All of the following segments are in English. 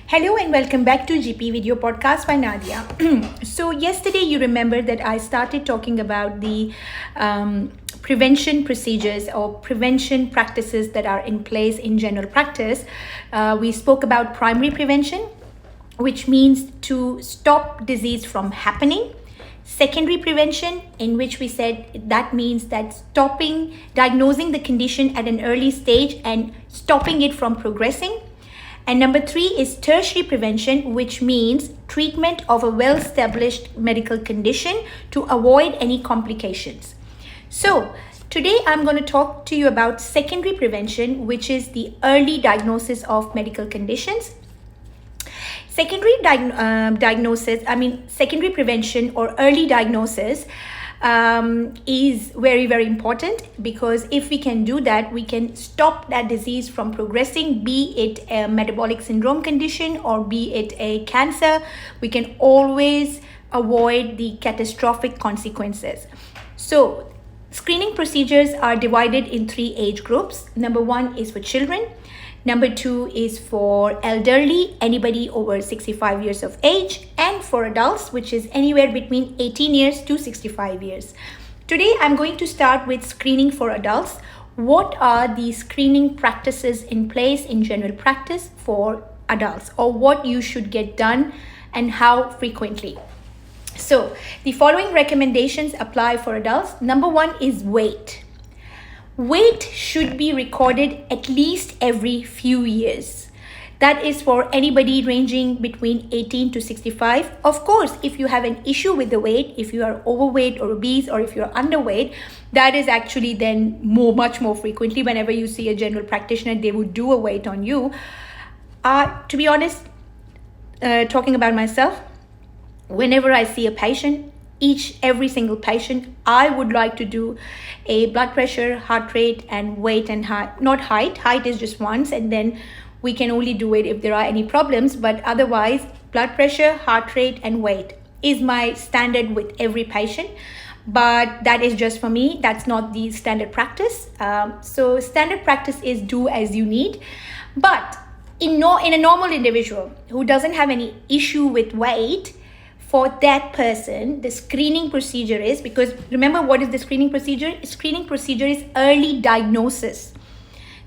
Hello and welcome back to GP Video Podcast by Nadia. So yesterday you remember that I started talking about the prevention procedures or prevention practices that are in place in general practice. We spoke about primary prevention, which means to stop disease from happening. Secondary prevention, in which we said that means that diagnosing the condition at an early stage and stopping it from progressing. And number 3 is tertiary prevention, which means treatment of a well-established medical condition to avoid any complications. So today I'm going to talk to you about secondary prevention, which is the early diagnosis of medical conditions. Secondary prevention or early diagnosis is very, very important, because if we can do that, we can stop that disease from progressing, be it a metabolic syndrome condition or be it a cancer. We can always avoid the catastrophic consequences. So screening procedures are divided in 3 age groups. Number 1 is for children. Number 2 is for elderly, anybody over 65 years of age, and for adults, which is anywhere between 18 years to 65 years. Today, I'm going to start with screening for adults. What are the screening practices in place in general practice for adults, or what you should get done and how frequently? So the following recommendations apply for adults. Number 1 is weight. Weight should be recorded at least every few years. That is for anybody ranging between 18 to 65. Of course, if you have an issue with the weight, if you are overweight or obese, or if you're underweight, that is actually then much more frequently. Whenever you see a general practitioner, they would do a weight on you. To be honest, talking about myself, whenever I see a patient, every single patient, I would like to do a blood pressure, heart rate, and weight and height. Not height. Height is just once, and then we can only do it if there are any problems. But otherwise, blood pressure, heart rate, and weight is my standard with every patient. But that is just for me. That's not the standard practice. So standard practice is do as you need. But in a normal individual who doesn't have any issue with weight, for that person, the screening procedure is, because remember, what is the screening procedure? Screening procedure is early diagnosis.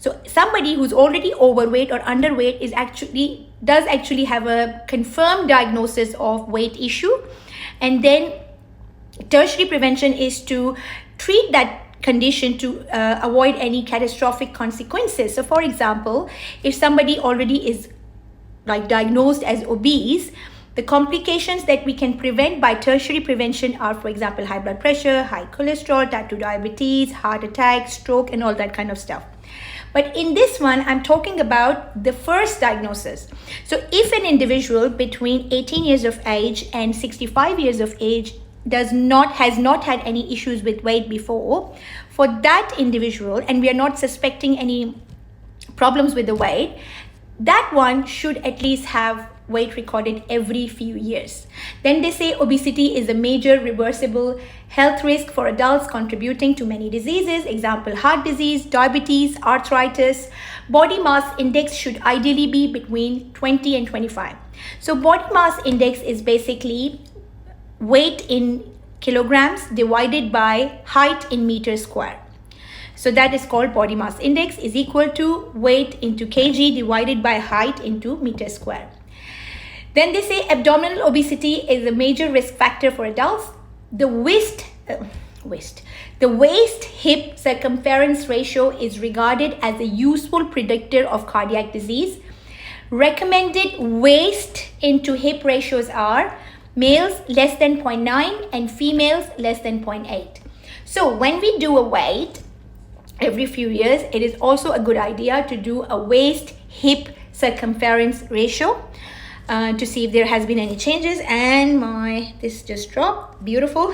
So somebody who's already overweight or underweight does actually have a confirmed diagnosis of weight issue. And then tertiary prevention is to treat that condition to avoid any catastrophic consequences. So for example, if somebody already is diagnosed as obese, the complications that we can prevent by tertiary prevention are, for example, high blood pressure, high cholesterol, type 2 diabetes, heart attack, stroke, and all that kind of stuff. But in this one, I'm talking about the first diagnosis. So if an individual between 18 years of age and 65 years of age has not had any issues with weight before, for that individual, and we are not suspecting any problems with the weight, that one should at least have weight recorded every few years. Then they say obesity is a major reversible health risk for adults, contributing to many diseases. Example, heart disease, diabetes, arthritis. Body mass index should ideally be between 20 and 25. So body mass index is basically weight in kilograms divided by height in meters square. So that is called body mass index is equal to weight into kg divided by height into meters square. Then they say abdominal obesity is a major risk factor for adults. The waist-hip circumference ratio is regarded as a useful predictor of cardiac disease. Recommended waist into hip ratios are males less than 0.9 and females less than 0.8. So when we do a weight every few years, it is also a good idea to do a waist-hip circumference ratio. To see if there has been any changes. And this just dropped. Beautiful.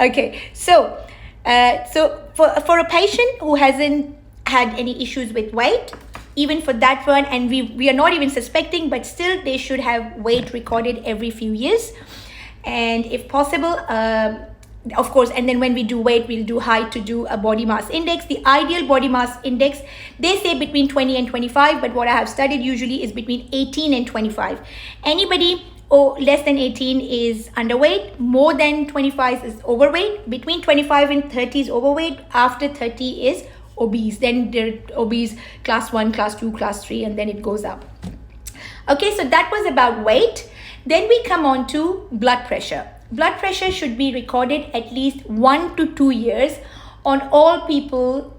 Okay, so for a patient who hasn't had any issues with weight, even for that one, and we are not even suspecting, but still they should have weight recorded every few years. And if possible, of course, and then when we do weight, we'll do height to do a body mass index. The ideal body mass index, they say between 20 and 25, but what I have studied usually is between 18 and 25. Anybody less than 18 is underweight, more than 25 is overweight, between 25 and 30 is overweight, after 30 is obese. Then they're obese class 1, class 2, class 3, and then it goes up. Okay, so that was about weight. Then we come on to blood pressure. Blood pressure should be recorded at least 1 to 2 years on all people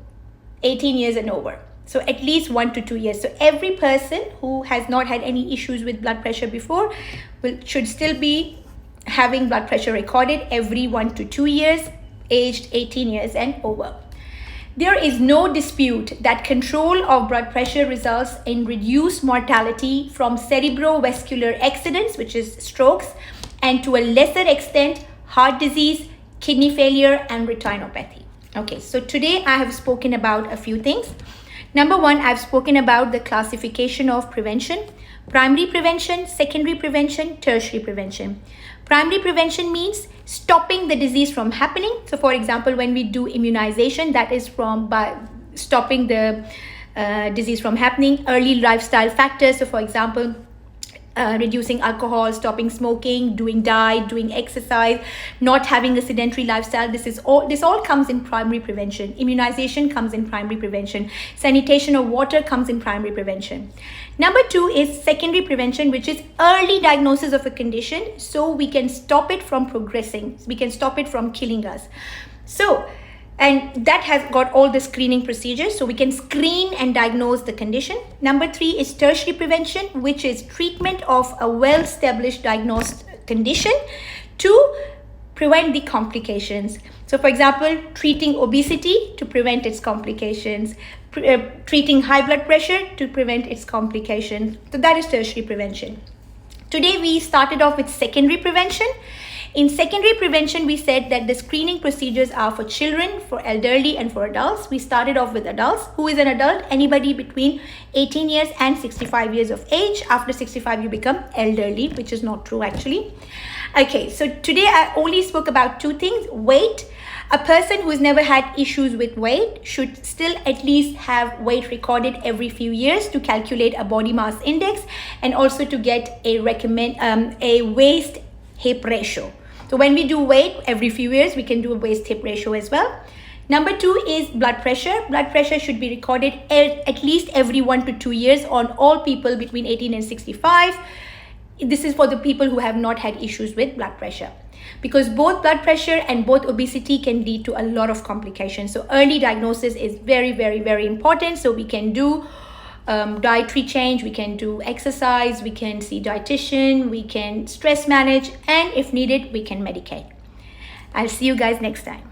18 years and over. So at least 1 to 2 years. So every person who has not had any issues with blood pressure before should still be having blood pressure recorded every 1 to 2 years, aged 18 years and over. There is no dispute that control of blood pressure results in reduced mortality from cerebrovascular accidents, which is strokes, and to a lesser extent, heart disease, kidney failure, and retinopathy. Okay, so today I have spoken about a few things. Number one, I've spoken about the classification of prevention: primary prevention, secondary prevention, tertiary prevention. Primary prevention means stopping the disease from happening. So for example, when we do immunization, that is by stopping the disease from happening. Early lifestyle factors, so for example, reducing alcohol, stopping smoking, doing diet, doing exercise, not having a sedentary lifestyle. This all comes in primary prevention. Immunization comes in primary prevention. Sanitation of water comes in primary prevention. Number two is secondary prevention, which is early diagnosis of a condition, so we can stop it from progressing. We can stop it from killing us. And that has got all the screening procedures, so we can screen and diagnose the condition. Number three is tertiary prevention, which is treatment of a well-established diagnosed condition to prevent the complications. So for example, treating obesity to prevent its complications, treating high blood pressure to prevent its complications. So that is tertiary prevention. Today we started off with secondary prevention. In secondary prevention, we said that the screening procedures are for children, for elderly, and for adults. We started off with adults. Who is an adult? Anybody between 18 years and 65 years of age. After 65, you become elderly, which is not true actually. Okay, so today I only spoke about two things. Weight. A person who has never had issues with weight should still at least have weight recorded every few years to calculate a body mass index, and also to get a waist hip ratio. So when we do weight every few years, we can do a waist hip ratio as well. Number two is blood pressure. Blood pressure should be recorded at least every 1 to 2 years on all people between 18 and 65. This is for the people who have not had issues with blood pressure, because both blood pressure and both obesity can lead to a lot of complications. So early diagnosis is very, very, very important. So we can do dietary change, we can do exercise, we can see dietitian, we can stress manage, and if needed, we can medicate. I'll see you guys next time.